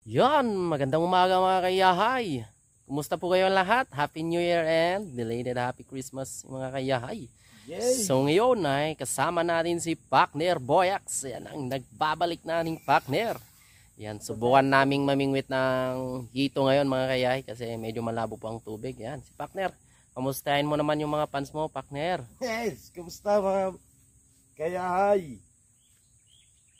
Yan, magandang umaga mga kayahay. Kumusta po kayo lahat? Happy New Year and belated Happy Christmas mga kayahay. Yay! So ngayon ay kasama natin si Partner Boyax. Yan ang nagbabalik nating partner. Yan, subukan naming mamingwit ng hito ngayon mga kayahay kasi medyo malabo po ang tubig. Yan, si Partner. Kamustahin mo naman yung mga fans mo, Partner? Yes! Kumusta mga kayahay?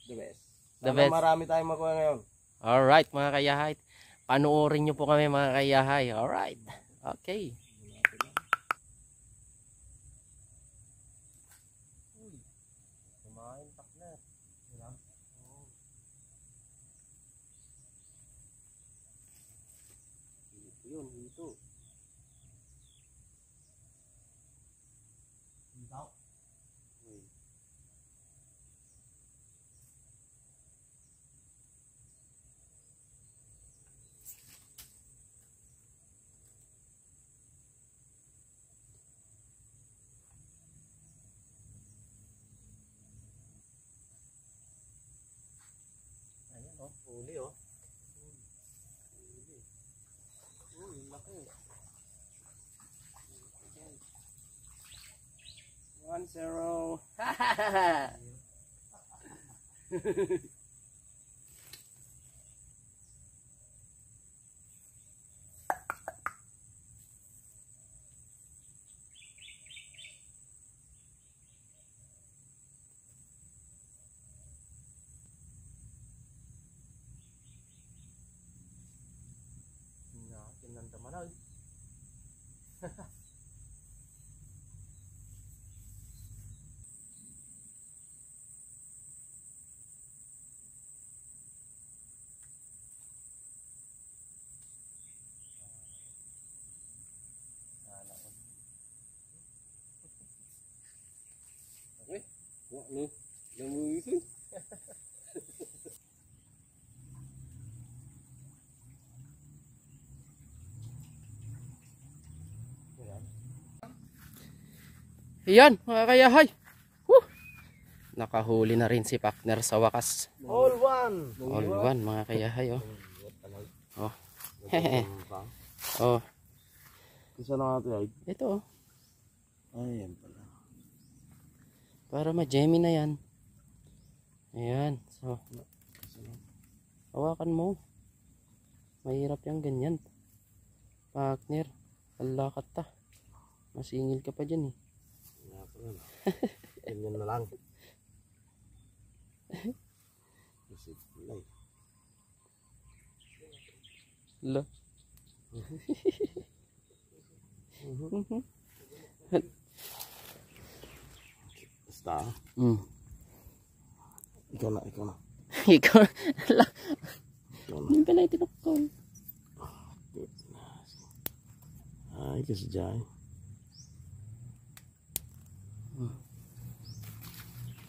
The best. The Sana best. marami tayong makuha ngayon. Alright mga kayahay. Panuorin nyo po kami mga kayahay. Alright. Okay. Kumain, Partner. Yun, dito. Ayan oh, huli oh. Huli. Uy, laki. 1-0. Kinanda manag. Okay, wak lu, lembu itu. Yan, mga kayahay. Nakahuli na rin si Partner sa wakas. All one! All one, mga kayahay. Oh. Oh. Oh. Isa na natin ay. Ito. Oh. Ayan pala. Para ma-jemmy na yan. Ayan. So, hawakan mo. Mahirap yung ganyan. Partner, alakat ta. Masingil ka pa dyan eh. Ganyan na lang. Isip kulay. Lo. Basta. Ikaw na, ikaw na. Ikaw. Ala. Ikaw na. Hindi pala itinukol. Ay, kasi dyan.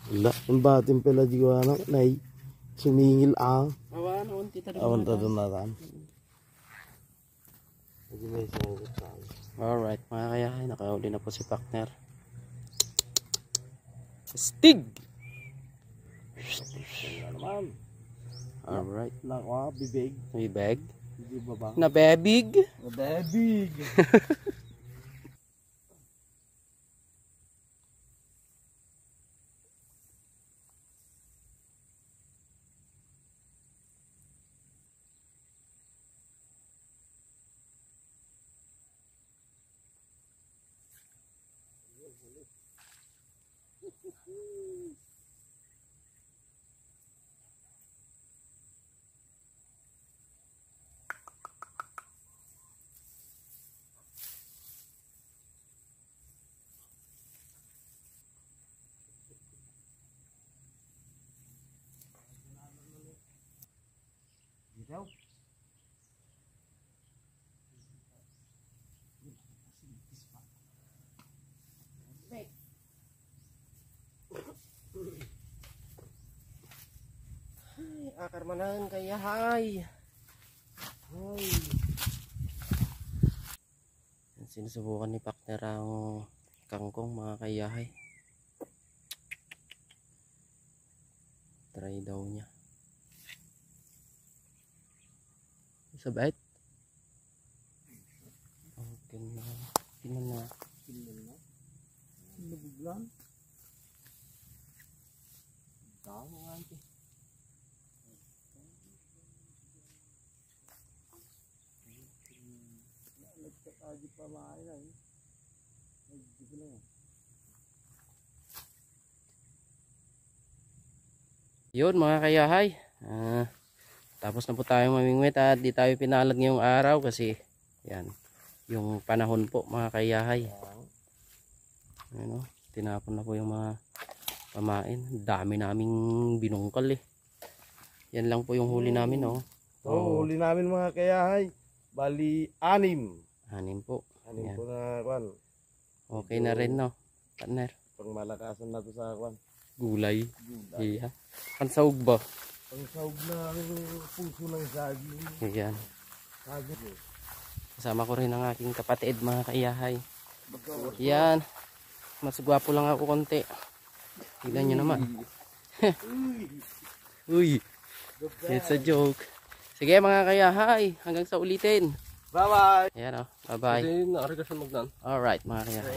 Wala, yung batin pala di ko anak, nay, sumingil ang. Awan, awan, tita. Awan ta doon natin. Hindi may sumingil sa akin. Alright, mga kayahay, nakahuli na po si Partner. Stig! Wala naman. Alright. Nakwa, bibig. Bibig. Hindi ba ba? Nabebig. Bibig. Daw. Ay, akar manan kayahay. Ay. Sinusubukan ni Partner ang kangkong mga kayahay. Try daw niya. Isa bait. Okay na. Tingnan na. Nabuglan. Tama nga ante. Nagkakaji pa maayos ay. Nagdito lang yan. Yun mga kayahay. Tapos na po tayo mamingwit at di tayo pinalad ngayong araw kasi yan. Yung panahon po mga kayahay. Ayun, tinapon na po yung mga pamain. Dami naming binungkal eh. Yan lang po yung huli namin oh. So, huli namin mga kayahay. Bali, 6. 6 po. 6 Yan. po na kwan. Okay na rin no. Partner. Pangmalakasan na to sa kwan. Gulay. Yeah. Pansawg ba? Pangsawag ng puso ng saging. Yan. Saging. Kasama ko rin ang aking kapatid mga kayahay. Yan. Mas gwapo lang ako konti. Tignan nyo naman. Uy. It's a joke. Sige mga kayahay. Hanggang sa ulitin. Bye-bye! Ayan o. Bye bye. Kasi nakarga siya magdan. Alright mga kayahay.